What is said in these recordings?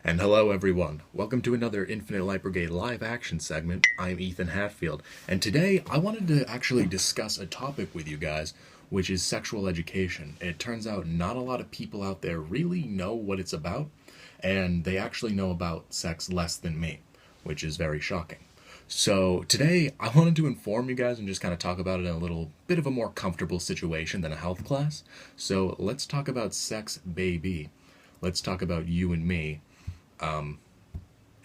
And hello everyone, welcome to another Infinite Light Brigade live action segment. I'm Ethan Hatfield, and today I wanted to actually discuss a topic with you guys, which is sexual education. It turns out not a lot of people out there really know what it's about, and they actually know about sex less than me, which is very shocking. So today I wanted to inform you guys and just kind of talk about it in a little bit of a more comfortable situation than a health class. So let's talk about sex, baby. Let's talk about you and me.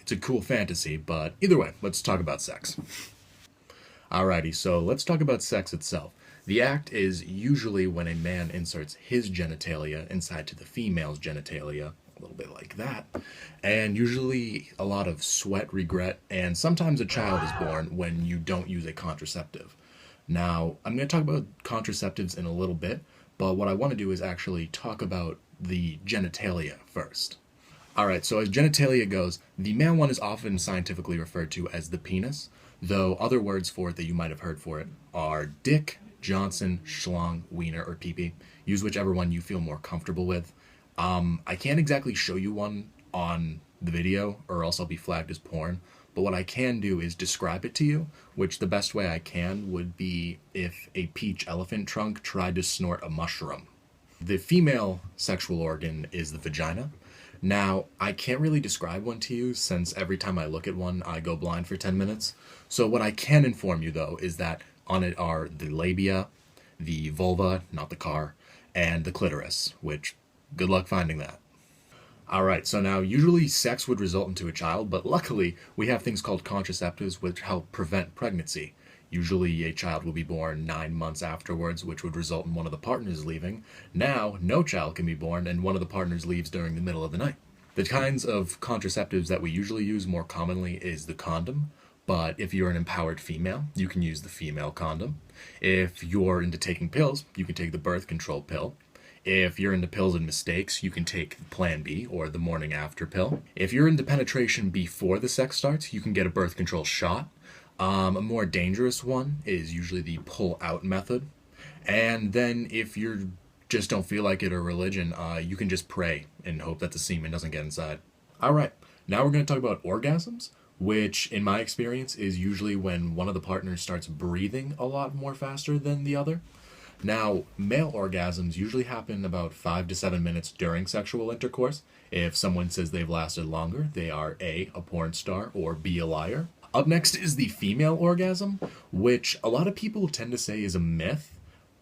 It's a cool fantasy, but either way, let's talk about sex. Alrighty, so let's talk about sex itself. The act is usually when a man inserts his genitalia inside to the female's genitalia, a little bit like that, and usually a lot of sweat, regret, and sometimes a child is born when you don't use a contraceptive. Now, I'm going to talk about contraceptives in a little bit, but what I want to do is actually talk about the genitalia first. Alright, so as genitalia goes, the male one is often scientifically referred to as the penis, though other words for it that you might have heard for it are dick, Johnson, schlong, wiener, or pee-pee. Use whichever one you feel more comfortable with. I can't exactly show you one on the video, or else I'll be flagged as porn, but what I can do is describe it to you, which the best way I can would be if a peach elephant trunk tried to snort a mushroom. The female sexual organ is the vagina. Now, I can't really describe one to you since every time I look at one, I go blind for 10 minutes. So what I can inform you, though, is that on it are the labia, the vulva, not the car, and the clitoris, which, good luck finding that. Alright, so now usually sex would result into a child, but luckily we have things called contraceptives which help prevent pregnancy. Usually a child will be born 9 months afterwards, which would result in one of the partners leaving. Now, no child can be born, and one of the partners leaves during the middle of the night. The kinds of contraceptives that we usually use more commonly is the condom, but if you're an empowered female, you can use the female condom. If you're into taking pills, you can take the birth control pill. If you're into pills and mistakes, you can take Plan B, or the morning after pill. If you're into penetration before the sex starts, you can get a birth control shot. A more dangerous one is usually the pull-out method. And then if you just don't feel like it or religion, you can just pray and hope that the semen doesn't get inside. Alright, now we're going to talk about orgasms, which in my experience is usually when one of the partners starts breathing a lot more faster than the other. Now, male orgasms usually happen about 5 to 7 minutes during sexual intercourse. If someone says they've lasted longer, they are A, a porn star, or B, a liar. Up next is the female orgasm, which a lot of people tend to say is a myth,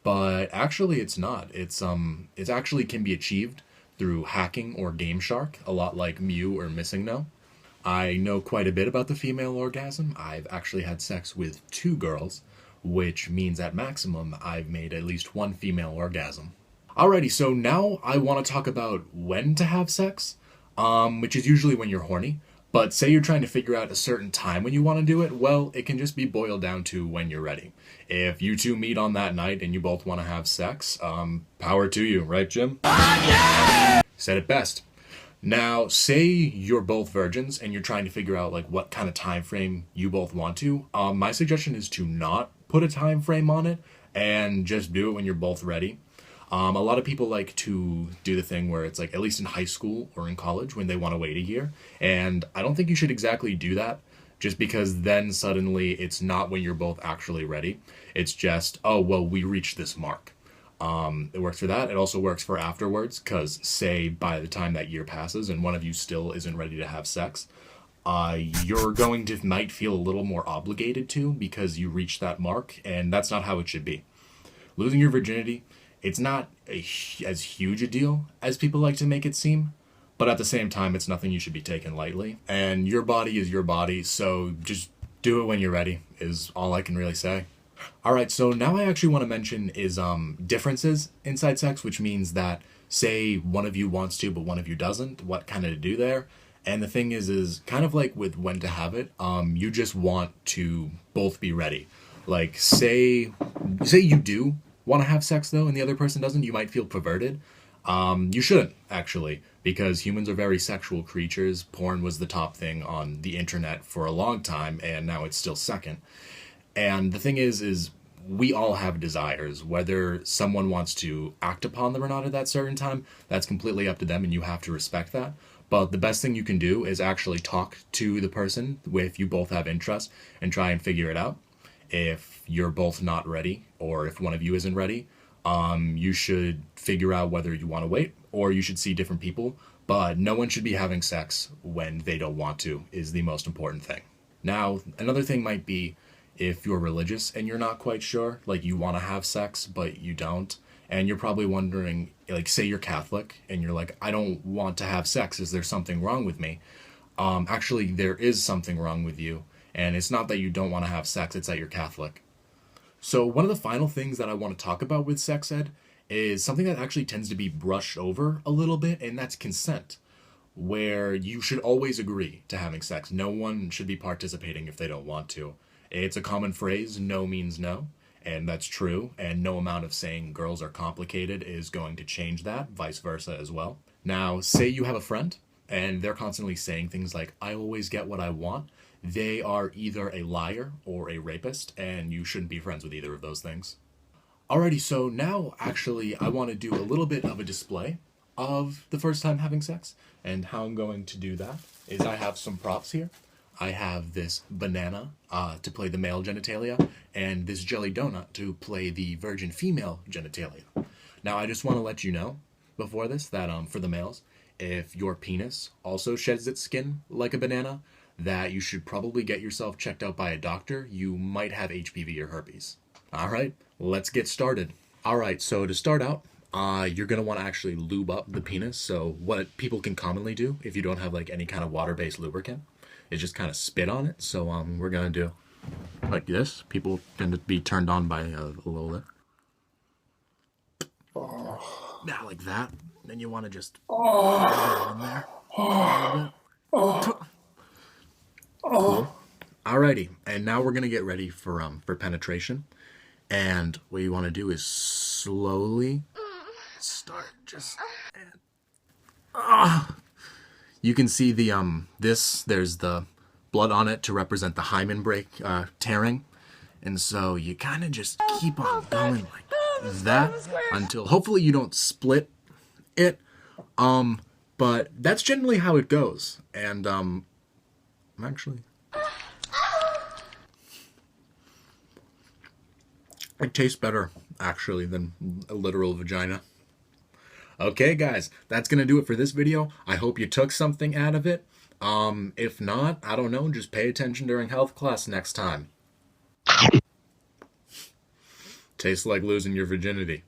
but actually it's not. It actually can be achieved through hacking or Game Shark, a lot like Mew or Missing No. I know quite a bit about the female orgasm. I've actually had sex with 2 girls, which means at maximum I've made at least 1 female orgasm. Alrighty, so now I want to talk about when to have sex, which is usually when you're horny. But say you're trying to figure out a certain time when you want to do it, well, it can just be boiled down to when you're ready. If you two meet on that night and you both want to have sex, power to you, right, Jim? Said it best. Now, say you're both virgins and you're trying to figure out like what kind of time frame you both want to. My suggestion is to not put a time frame on it and just do it when you're both ready. A lot of people like to do the thing where it's like, at least in high school or in college, when they want to wait a year. And I don't think you should exactly do that, just because then suddenly it's not when you're both actually ready. It's just, oh, well, we reached this mark. It works for that. It also works for afterwards, because say by the time that year passes and one of you still isn't ready to have sex, you're going to might feel a little more obligated to because you reached that mark, and that's not how it should be. Losing your virginity, it's not as huge a deal as people like to make it seem, but at the same time, it's nothing you should be taken lightly. And your body is your body, so just do it when you're ready, is all I can really say. Alright, so now I actually want to mention is differences inside sex, which means that, say, one of you wants to, but one of you doesn't, what kind of to do there. And the thing is kind of like with when to have it, you just want to both be ready. Like, say you do want to have sex though and the other person doesn't, you might feel perverted. You shouldn't, actually, because humans are very sexual creatures. Porn was the top thing on the internet for a long time, and now it's still second. And the thing is we all have desires. Whether someone wants to act upon them or not at that certain time, that's completely up to them, and you have to respect that. But the best thing you can do is actually talk to the person if you both have interest and try and figure it out. If you're both not ready, or if one of you isn't ready, you should figure out whether you want to wait or you should see different people. But no one should be having sex when they don't want to, is the most important thing. Now, another thing might be if you're religious and you're not quite sure, like you want to have sex, but you don't. And you're probably wondering, like, say you're Catholic and you're like, I don't want to have sex. Is there something wrong with me? Actually, there is something wrong with you. And it's not that you don't want to have sex, it's that you're Catholic. So, one of the final things that I want to talk about with sex ed is something that actually tends to be brushed over a little bit, and that's consent, where you should always agree to having sex. No one should be participating if they don't want to. It's a common phrase, no means no, and that's true, and no amount of saying girls are complicated is going to change that, vice versa as well. Now, say you have a friend, and they're constantly saying things like, I always get what I want. They are either a liar or a rapist, and you shouldn't be friends with either of those things. Alrighty, so now actually I want to do a little bit of a display of the first time having sex. And how I'm going to do that is I have some props here. I have this banana to play the male genitalia, and this jelly donut to play the virgin female genitalia. Now I just want to let you know before this that for the males, if your penis also sheds its skin like a banana, that you should probably get yourself checked out by a doctor. You might have HPV or herpes. Alright, let's get started. Alright, so to start out, you're going to want to actually lube up the penis. So what people can commonly do if you don't have like any kind of water-based lubricant is just kind of spit on it. So we're going to do like this. People tend to be turned on by a little bit. Yeah, like that. Then you want to just put it on there a little bit. Cool. Alrighty, and now we're going to get ready for penetration. And what you want to do is slowly start just. You can see the there's the blood on it to represent the hymen break tearing, and so you kind of just keep on going like that until hopefully you don't split it. But that's generally how it goes, and actually. It tastes better, actually, than a literal vagina. Okay, guys, that's going to do it for this video. I hope you took something out of it. If not, I don't know, just pay attention during health class next time. Tastes like losing your virginity.